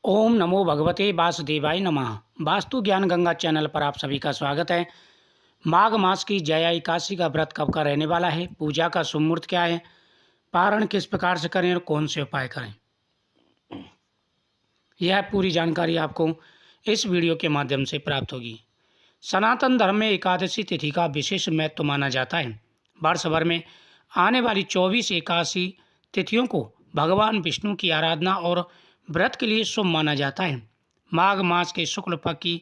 ओम नमो भगवते वासुदेवाय नमः। वास्तु ज्ञान गंगा चैनल पर आप सभी का स्वागत है। माघ मास की जया एकादशी का व्रत कब का रहने वाला है, पूजा का शुभ मुहूर्त क्या है, पारण किस प्रकार से करें और कौन से उपाय करें, यह पूरी जानकारी आपको इस वीडियो के माध्यम से प्राप्त होगी। सनातन धर्म में एकादशी तिथि का विशेष महत्व माना जाता है। वर्ष भर में आने वाली 24 एकादशी तिथियों को भगवान विष्णु की आराधना और व्रत के लिए शुभ माना जाता है। माघ मास के शुक्ल पक्ष की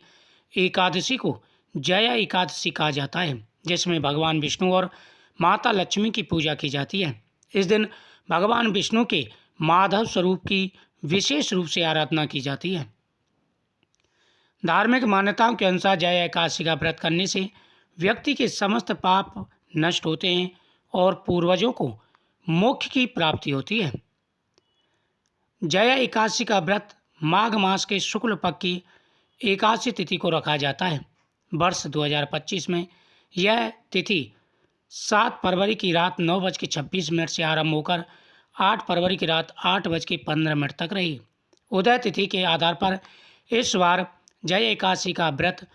एकादशी को जया एकादशी कहा जाता है, जिसमें भगवान विष्णु और माता लक्ष्मी की पूजा की जाती है। इस दिन भगवान विष्णु के माधव स्वरूप की विशेष रूप से आराधना की जाती है। धार्मिक मान्यताओं के अनुसार जया एकादशी का व्रत करने से व्यक्ति के समस्त पाप नष्ट होते हैं और पूर्वजों को मोक्ष की प्राप्ति होती है। जया एकादशी का व्रत माघ मास के शुक्ल पक्ष की एकादशी तिथि को रखा जाता है। वर्ष 2025 में यह तिथि 7 फरवरी की रात 9:26 से आरंभ होकर 8 फरवरी की रात 8:15 तक रही। उदय तिथि के आधार पर इस बार जया एकादशी का व्रत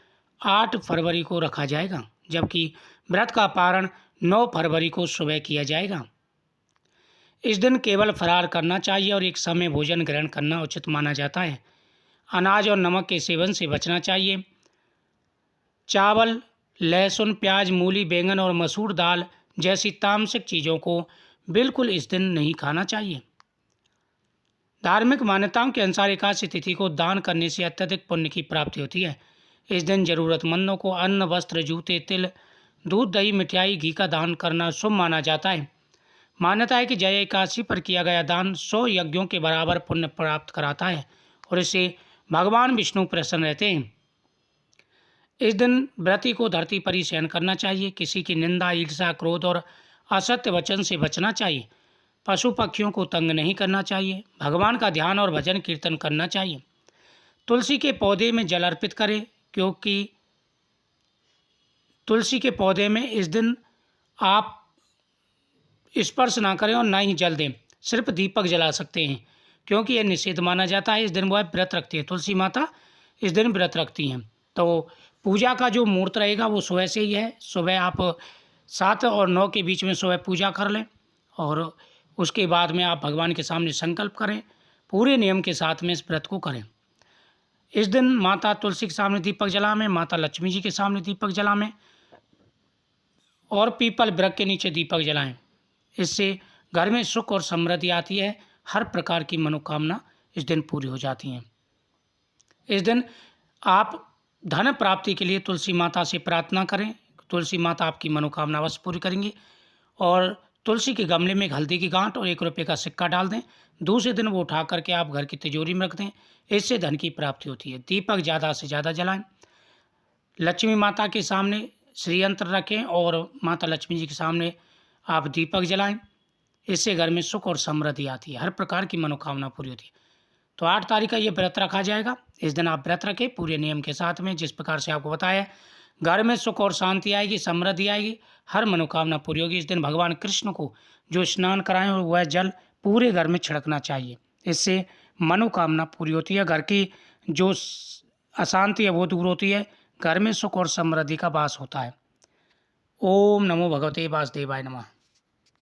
8 फरवरी को रखा जाएगा, जबकि व्रत का पारण 9 फरवरी को सुबह किया जाएगा। इस दिन केवल फरार करना चाहिए और एक समय भोजन ग्रहण करना उचित माना जाता है। अनाज और नमक के सेवन से बचना चाहिए। चावल, लहसुन, प्याज, मूली, बैंगन और मसूर दाल जैसी तामसिक चीज़ों को बिल्कुल इस दिन नहीं खाना चाहिए। धार्मिक मान्यताओं के अनुसार एकादशी तिथि को दान करने से अत्यधिक पुण्य की प्राप्ति होती है। इस दिन जरूरतमंदों को अन्न, वस्त्र, जूते, तिल, दूध, दही, मिठाई, घी का दान करना शुभ माना जाता है। मान्यता है कि जया एकादशी पर किया गया दान 100 यज्ञों के बराबर पुण्य प्राप्त कराता है और इससे भगवान विष्णु प्रसन्न रहते हैं। इस दिन व्रती को धरती पर ही शयन करना चाहिए। किसी की निंदा, ईर्ष्या, क्रोध और असत्य वचन से बचना चाहिए। पशु पक्षियों को तंग नहीं करना चाहिए। भगवान का ध्यान और भजन कीर्तन करना चाहिए। तुलसी के पौधे में जल अर्पित करें, क्योंकि तुलसी के पौधे में इस दिन आप स्पर्श ना करें और ना ही जल दें। सिर्फ दीपक जला सकते हैं, क्योंकि यह निषेध माना जाता है। इस दिन वह व्रत रखती है, तुलसी माता इस दिन व्रत रखती हैं। तो पूजा का जो मुहूर्त रहेगा वो सुबह से ही है। सुबह आप 7 और 9 के बीच में सुबह पूजा कर लें और उसके बाद में आप भगवान के सामने संकल्प करें। पूरे नियम के साथ में इस व्रत को करें। इस दिन माता तुलसी के सामने दीपक जलाएं, माता लक्ष्मी जी के सामने दीपक जलाएं और पीपल वृक्ष के नीचे दीपक जलाएं। इससे घर में सुख और समृद्धि आती है। हर प्रकार की मनोकामना इस दिन पूरी हो जाती हैं। इस दिन आप धन प्राप्ति के लिए तुलसी माता से प्रार्थना करें। तुलसी माता आपकी मनोकामना अवश्य पूरी करेंगी। और तुलसी के गमले में हल्दी की गांठ और 1 रुपये का सिक्का डाल दें। दूसरे दिन वो उठा करके आप घर की तिजोरी में रख दें। इससे धन की प्राप्ति होती है। दीपक ज़्यादा से ज़्यादा जलाएं। लक्ष्मी माता के सामने श्री यंत्र रखें और माता लक्ष्मी जी के सामने आप दीपक जलाएं। इससे घर में सुख और समृद्धि आती है। हर प्रकार की मनोकामना पूरी होती है। तो 8 तारीख का ये व्रत रखा जाएगा। इस दिन आप व्रत रखें पूरे नियम के साथ में। जिस प्रकार से आपको बताया, घर में सुख और शांति आएगी, समृद्धि आएगी, हर मनोकामना पूरी होगी। इस दिन भगवान कृष्ण को जो स्नान कराएं वह जल पूरे घर में छिड़कना चाहिए। इससे मनोकामना पूरी होती है। घर की जो अशांति है वो दूर होती है। घर में सुख और समृद्धि का वास होता है। ओम नमो भगवते वासुदेवाय नमः।